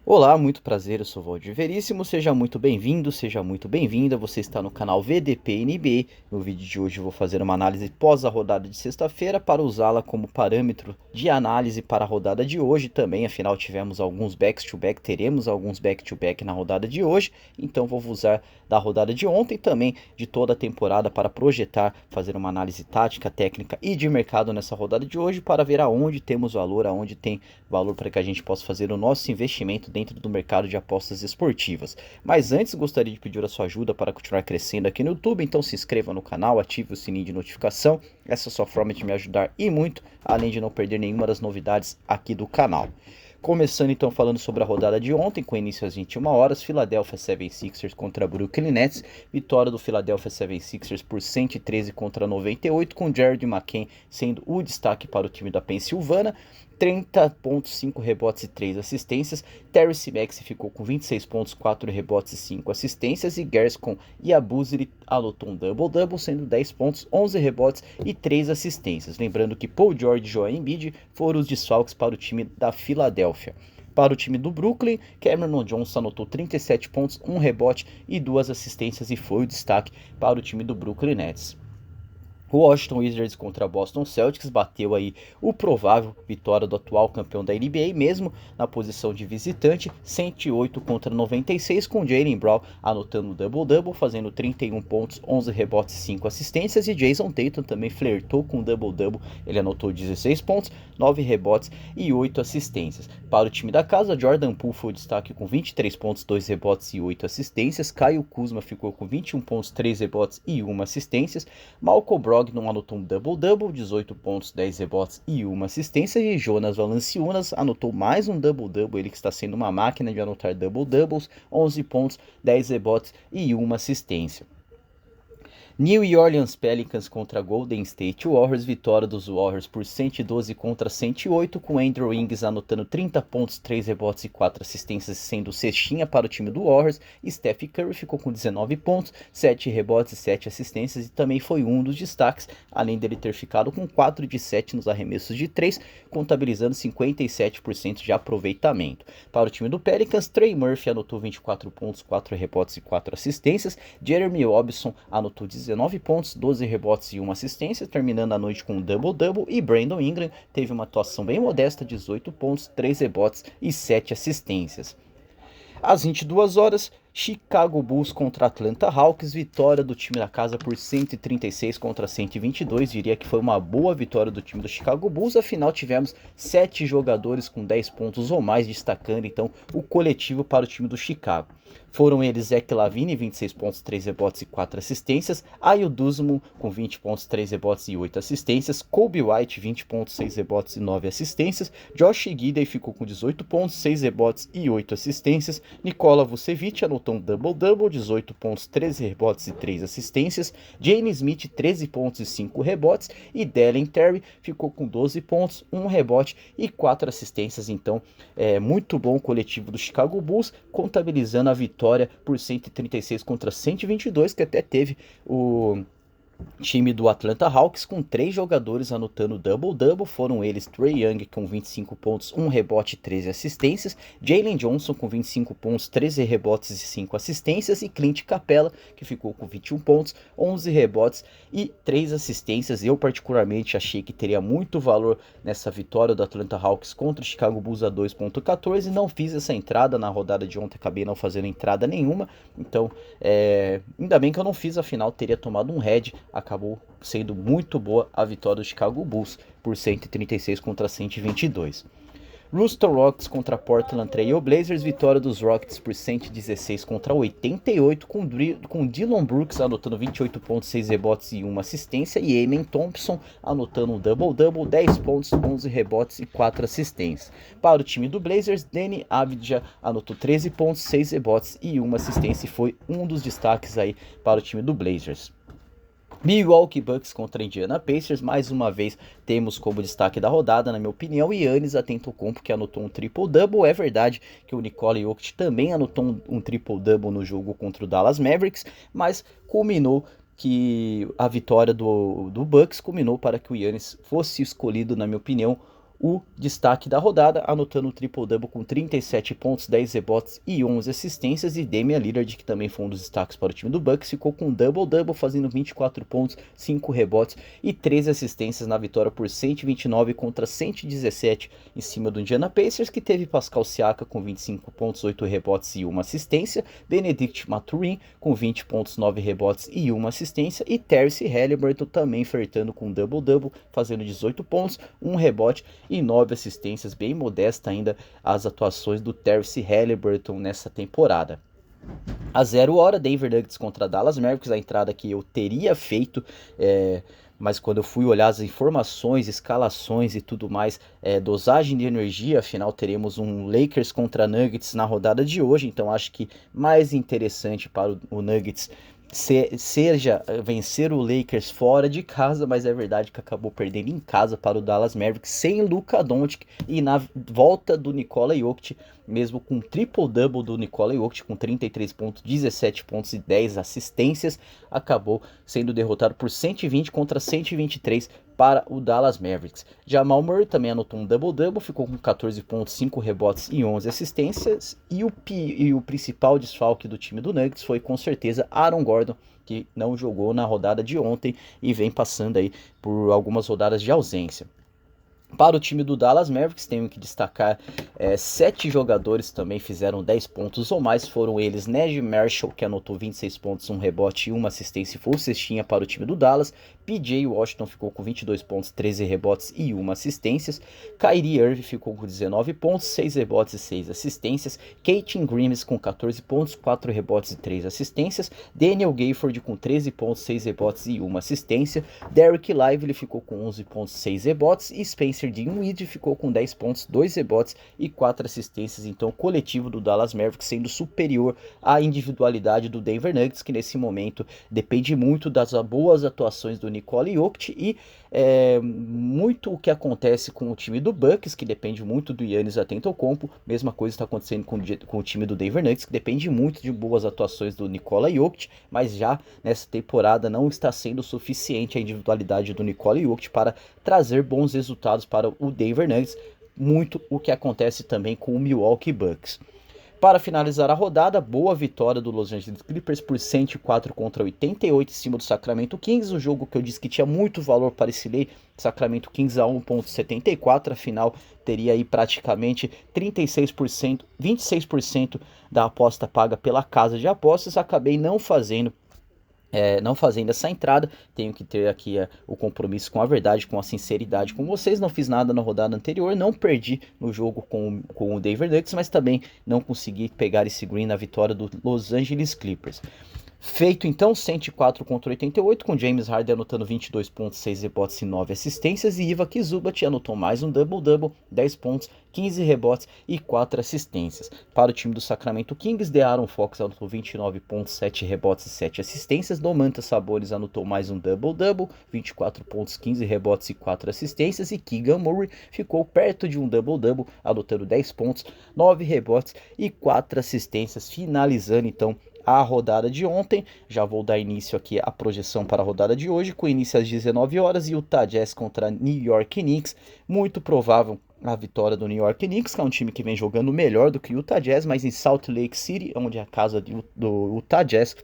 Olá, muito prazer, eu sou o Valdir Veríssimo, seja muito bem-vindo, seja muito bem-vinda, você está no canal VDP-NBA. No vídeo de hoje eu vou fazer uma análise pós a rodada de sexta-feira para usá-la como parâmetro de análise para a rodada de hoje também, afinal tivemos alguns back-to-back, teremos alguns back-to-back na rodada de hoje, então vou usar da rodada de ontem também, de toda a temporada para projetar, fazer uma análise tática, técnica e de mercado nessa rodada de hoje para ver aonde temos valor, aonde tem valor para que a gente possa fazer o nosso investimento dentro do mercado de apostas esportivas. Mas antes gostaria de pedir a sua ajuda para continuar crescendo aqui no YouTube, então se inscreva no canal, ative o sininho de notificação, essa é a sua forma de me ajudar e muito, além de não perder nenhuma das novidades aqui do canal. Começando então falando sobre a rodada de ontem, com início às 21 horas, Philadelphia 76ers contra Brooklyn Nets, vitória do Philadelphia 76ers por 113 contra 98, com Jared McCain sendo o destaque para o time da Pensilvânia, 30.5 rebotes e 3 assistências, Tyrese Maxey ficou com 26 pontos, 4 rebotes e 5 assistências, e Gershon Yabusele anotou um double-double, sendo 10 pontos, 11 rebotes e 3 assistências. Lembrando que Paul George e Joel Embiid foram os desfalques para o time da Filadélfia. Para o time do Brooklyn, Cameron Johnson anotou 37 pontos, 1 rebote e 2 assistências e foi o destaque para o time do Brooklyn Nets. O Washington Wizards contra Boston Celtics bateu aí o provável vitória do atual campeão da NBA, mesmo na posição de visitante, 108 contra 96, com Jaylen Brown anotando double-double, fazendo 31 pontos, 11 rebotes e 5 assistências, e Jason Tatum também flertou com double-double, ele anotou 16 pontos, 9 rebotes e 8 assistências. Para o time da casa, Jordan Poole foi o destaque com 23 pontos, 2 rebotes e 8 assistências, Kyle Kuzma ficou com 21 pontos, 3 rebotes e 1 assistências, Malcolm Brogdon anotou um double-double, 18 pontos, 10 rebotes e 1 assistência, e Jonas Valanciunas anotou mais um double-double, ele que está sendo uma máquina de anotar double-doubles, 11 pontos, 10 rebotes e 1 assistência. New Orleans Pelicans contra Golden State Warriors, vitória dos Warriors por 112 contra 108, com Andrew Wiggins anotando 30 pontos, 3 rebotes e 4 assistências, sendo cestinha para o time do Warriors, e Steph Curry ficou com 19 pontos, 7 rebotes e 7 assistências, e também foi um dos destaques, além dele ter ficado com 4 de 7 nos arremessos de 3, contabilizando 57% de aproveitamento. Para o time do Pelicans, Trey Murphy anotou 24 pontos, 4 rebotes e 4 assistências, Jeremy Robinson anotou 19 pontos, 12 rebotes e 1 assistência, terminando a noite com um double-double, e Brandon Ingram teve uma atuação bem modesta, 18 pontos, 3 rebotes e 7 assistências. Às 22 horas, Chicago Bulls contra Atlanta Hawks, vitória do time da casa por 136 contra 122, diria que foi uma boa vitória do time do Chicago Bulls, afinal tivemos 7 jogadores com 10 pontos ou mais, destacando então o coletivo para o time do Chicago. Foram eles Zach LaVine, 26 pontos, 3 rebotes e 4 assistências, Ayo Dosunmu com 20 pontos, 3 rebotes e 8 assistências, Kobe White, 20 pontos, 6 rebotes e 9 assistências, Josh Giddey ficou com 18 pontos, 6 rebotes e 8 assistências, Nikola Vucevic anotou um double-double, 18 pontos, 13 rebotes e 3 assistências, Jalen Smith, 13 pontos e 5 rebotes, e Dalen Terry ficou com 12 pontos, 1 rebote e 4 assistências. Então, muito bom o coletivo do Chicago Bulls, contabilizando a vitória por 136 contra 122, que até teve o time do Atlanta Hawks com 3 jogadores anotando double-double, foram eles Trae Young com 25 pontos, 1 rebote e 13 assistências, Jalen Johnson com 25 pontos, 13 rebotes e 5 assistências, e Clint Capela, que ficou com 21 pontos, 11 rebotes e 3 assistências. Eu particularmente achei que teria muito valor nessa vitória do Atlanta Hawks contra o Chicago Bulls a 2.14, não fiz essa entrada na rodada de ontem, acabei não fazendo entrada nenhuma, então ainda bem que eu não fiz, afinal teria tomado um head. Acabou sendo muito boa a vitória do Chicago Bulls por 136 contra 122. Houston Rockets contra Portland Trail Blazers, vitória dos Rockets por 116 contra 88, com Dillon Brooks anotando 28 pontos, 6 rebotes e 1 assistência, e Amen Thompson anotando um double-double, 10 pontos, 11 rebotes e 4 assistências. Para o time do Blazers, Deni Avdija anotou 13 pontos, 6 rebotes e 1 assistência, e foi um dos destaques aí para o time do Blazers. Milwaukee Bucks contra Indiana Pacers, mais uma vez temos como destaque da rodada, na minha opinião, Giannis Antetokounmpo, que anotou um triple-double. É verdade que o Nikola Jokic também anotou um triple-double no jogo contra o Dallas Mavericks, mas culminou que a vitória do Bucks culminou para que o Giannis fosse escolhido, na minha opinião, o destaque da rodada, anotando um triple-double com 37 pontos, 10 rebotes e 11 assistências, e Damian Lillard, que também foi um dos destaques para o time do Bucks, ficou com um double-double, fazendo 24 pontos, 5 rebotes e 13 assistências na vitória por 129 contra 117 em cima do Indiana Pacers, que teve Pascal Siakam com 25 pontos, 8 rebotes e 1 assistência, Benedict Mathurin com 20 pontos, 9 rebotes e 1 assistência, e Tyrese Haliburton também flertando com um double-double, fazendo 18 pontos, 1 rebote e 9 assistências, bem modesta ainda as atuações do Tyrese Haliburton nessa temporada. A 0 hora, Denver Nuggets contra Dallas Mavericks, a entrada que eu teria feito, mas quando eu fui olhar as informações, escalações e tudo mais, dosagem de energia, afinal teremos um Lakers contra Nuggets na rodada de hoje, então acho que mais interessante para o Nuggets seja vencer o Lakers fora de casa, mas é verdade que acabou perdendo em casa para o Dallas Mavericks sem Luka Doncic, e na volta do Nikola Jokic, mesmo com triple-double do Nikola Jokic, com 33 pontos, 17 pontos e 10 assistências, acabou sendo derrotado por 120 contra 123 para o Dallas Mavericks. Jamal Murray também anotou um double-double, ficou com 14 pontos, 5 rebotes e 11 assistências, e o principal desfalque do time do Nuggets foi com certeza Aaron Gordon, que não jogou na rodada de ontem e vem passando aí por algumas rodadas de ausência. Para o time do Dallas Mavericks, tenho que destacar 7 jogadores também fizeram 10 pontos ou mais. Foram eles Naji Marshall, que anotou 26 pontos, 1 rebote e 1 assistência e full cestinha para o time do Dallas. PJ Washington ficou com 22 pontos, 13 rebotes e 1 assistências. Kyrie Irving ficou com 19 pontos, 6 rebotes e 6 assistências. Keaton Grimes com 14 pontos, 4 rebotes e 3 assistências. Daniel Gafford com 13 pontos, 6 rebotes e 1 assistência. Derrick Lively ficou com 11 pontos, 6 rebotes. E Spencer Dinwiddie ficou com 10 pontos, 2 rebotes e 4 assistências. Então o coletivo do Dallas Mavericks sendo superior à individualidade do Denver Nuggets, que nesse momento depende muito das boas atuações do Nikola Jokic e muito o que acontece com o time do Bucks, que depende muito do Giannis Antetokounmpo. Mesma coisa está acontecendo com o time do Denver Nuggets, que depende muito de boas atuações do Nikola Jokic, mas já nessa temporada não está sendo suficiente a individualidade do Nikola Jokic para trazer bons resultados para o Denver Nuggets, muito o que acontece também com o Milwaukee Bucks. Para finalizar a rodada, boa vitória do Los Angeles Clippers por 104 contra 88 em cima do Sacramento Kings, um jogo que eu disse que tinha muito valor para esse lei, Sacramento Kings a 1.74, afinal teria aí praticamente 36%, 26% da aposta paga pela casa de apostas. Acabei não fazendo essa entrada, tenho que ter aqui o compromisso com a verdade, com a sinceridade com vocês. Não fiz nada na rodada anterior, não perdi no jogo com o Denver Nuggets, mas também não consegui pegar esse green na vitória do Los Angeles Clippers. Feito então, 104 contra 88, com James Harden anotando 22 pontos, 6 rebotes e 9 assistências, e Iva Zubac anotou mais um double-double, 10 pontos, 15 rebotes e 4 assistências. Para o time do Sacramento Kings, De'Aaron Fox anotou 29 pontos, 7 rebotes e 7 assistências, Domantas Sabonis anotou mais um double-double, 24 pontos, 15 rebotes e 4 assistências, e Keegan Murray ficou perto de um double-double, anotando 10 pontos, 9 rebotes e 4 assistências, finalizando então a rodada de ontem. Já vou dar início aqui à projeção para a rodada de hoje, com início às 19 horas, Utah Jazz contra New York Knicks. Muito provável a vitória do New York Knicks, que é um time que vem jogando melhor do que o Utah Jazz, mas em Salt Lake City, onde é a casa do Utah Jazz,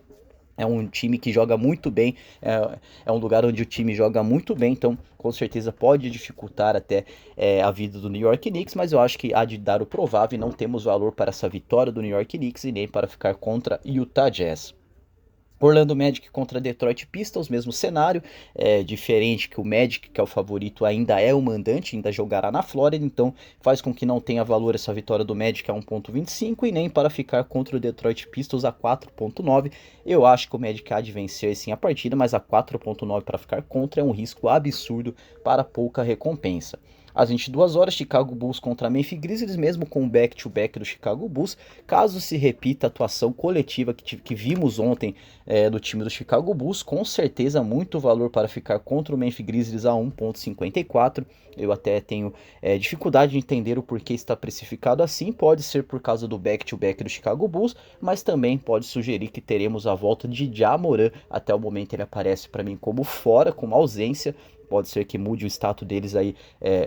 é um time que joga muito bem, é um lugar onde o time joga muito bem, então com certeza pode dificultar até a vida do New York Knicks, mas eu acho que há de dar o provável, e não temos valor para essa vitória do New York Knicks e nem para ficar contra Utah Jazz. Orlando Magic contra Detroit Pistons, mesmo cenário, diferente que o Magic, que é o favorito, ainda é o mandante, ainda jogará na Flórida, então faz com que não tenha valor essa vitória do Magic a 1.25 e nem para ficar contra o Detroit Pistons a 4.9. Eu acho que o Magic há de vencer sim a partida, mas a 4.9 para ficar contra é um risco absurdo para pouca recompensa. Às 22 horas, Chicago Bulls contra Memphis Grizzlies, mesmo com o back-to-back do Chicago Bulls. Caso se repita a atuação coletiva que vimos ontem do time do Chicago Bulls, com certeza muito valor para ficar contra o Memphis Grizzlies a 1,54. Eu até tenho dificuldade de entender o porquê está precificado assim. Pode ser por causa do back-to-back do Chicago Bulls, mas também pode sugerir que teremos a volta de Ja Morant. Até o momento ele aparece para mim como fora, como ausência. Pode ser que mude o status deles aí,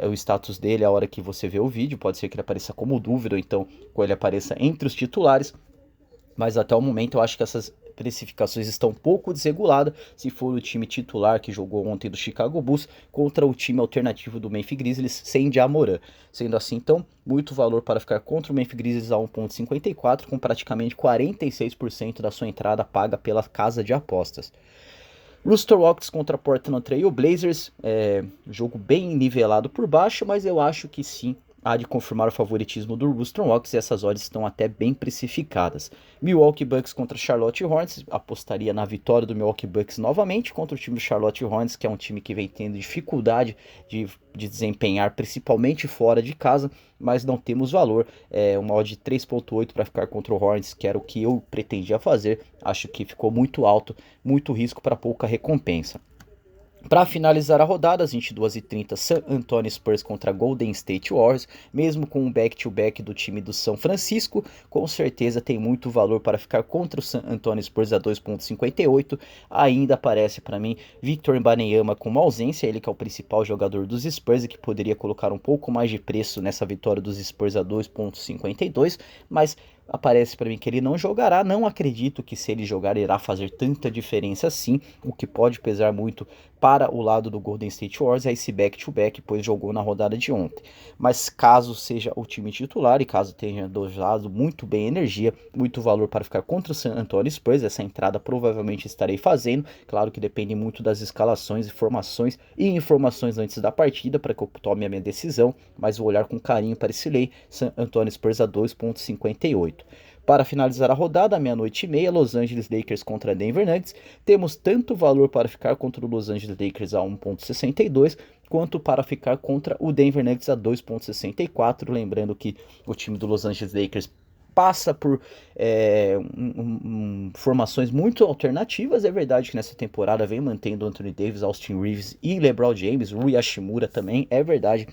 o status dele a hora que você vê o vídeo. Pode ser que ele apareça como dúvida, ou então que ele apareça entre os titulares. Mas até o momento eu acho que essas precificações estão um pouco desreguladas, se for o time titular que jogou ontem do Chicago Bulls contra o time alternativo do Memphis Grizzlies sem Ja Morant. Sendo assim, então, muito valor para ficar contra o Memphis Grizzlies a 1,54, com praticamente 46% da sua entrada paga pela casa de apostas. Rooster Rockets contra Portland Trail Blazers, jogo bem nivelado por baixo, mas eu acho que sim, há de confirmar o favoritismo do Houston Rockets e essas odds estão até bem precificadas. Milwaukee Bucks contra Charlotte Hornets, apostaria na vitória do Milwaukee Bucks novamente contra o time do Charlotte Hornets, que é um time que vem tendo dificuldade de desempenhar, principalmente fora de casa, mas não temos valor. Uma odd de 3.8 para ficar contra o Hornets, que era o que eu pretendia fazer. Acho que ficou muito alto, muito risco para pouca recompensa. Para finalizar a rodada, às 22h30, San Antonio Spurs contra Golden State Warriors, mesmo com um back-to-back do time do São Francisco, com certeza tem muito valor para ficar contra o San Antonio Spurs a 2,58. Ainda aparece para mim Victor Wembanyama com uma ausência, ele que é o principal jogador dos Spurs e que poderia colocar um pouco mais de preço nessa vitória dos Spurs a 2,52, mas aparece para mim que ele não jogará. Não acredito que se ele jogar irá fazer tanta diferença assim. O que pode pesar muito para o lado do Golden State Warriors é esse back-to-back, pois jogou na rodada de ontem. Mas caso seja o time titular e caso tenha dosado muito bem energia, muito valor para ficar contra o San Antonio Spurs, essa entrada provavelmente estarei fazendo. Claro que depende muito das escalações, informações antes da partida para que eu tome a minha decisão, mas vou olhar com carinho para esse lei, San Antonio Spurs a 2,58. Para finalizar a rodada, à 00:30, Los Angeles Lakers contra Denver Nuggets. Temos tanto valor para ficar contra o Los Angeles Lakers a 1,62, quanto para ficar contra o Denver Nuggets a 2,64. Lembrando que o time do Los Angeles Lakers passa por formações muito alternativas. É verdade que nessa temporada vem mantendo Anthony Davis, Austin Reeves e LeBron James, Rui Hashimura também, é verdade.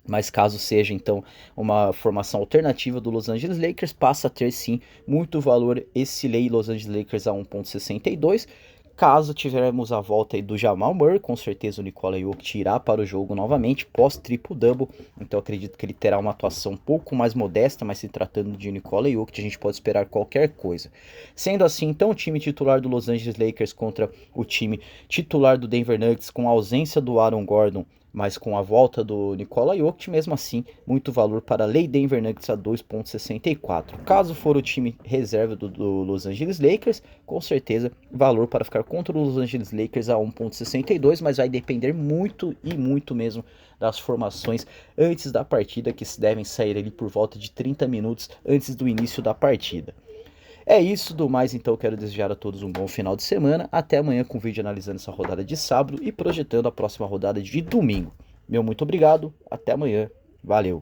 Mas caso seja então uma formação alternativa do Los Angeles Lakers, passa a ter sim muito valor esse lei Los Angeles Lakers a 1,62. Caso tivermos a volta aí do Jamal Murray, com certeza o Nikola Jokic irá para o jogo novamente, pós triple-double. Então acredito que ele terá uma atuação um pouco mais modesta, mas se tratando de Nikola Jokic, a gente pode esperar qualquer coisa. Sendo assim, então, o time titular do Los Angeles Lakers contra o time titular do Denver Nuggets, com a ausência do Aaron Gordon, mas com a volta do Nikola Jokic, mesmo assim, muito valor para a lei Denver Nuggets a 2,64. Caso for o time reserva do Los Angeles Lakers, com certeza valor para ficar contra o Los Angeles Lakers a 1,62, mas vai depender muito e muito mesmo das formações antes da partida, que devem sair ali por volta de 30 minutos antes do início da partida. É isso, do mais então quero desejar a todos um bom final de semana, até amanhã com vídeo analisando essa rodada de sábado e projetando a próxima rodada de domingo. Meu muito obrigado, até amanhã, valeu!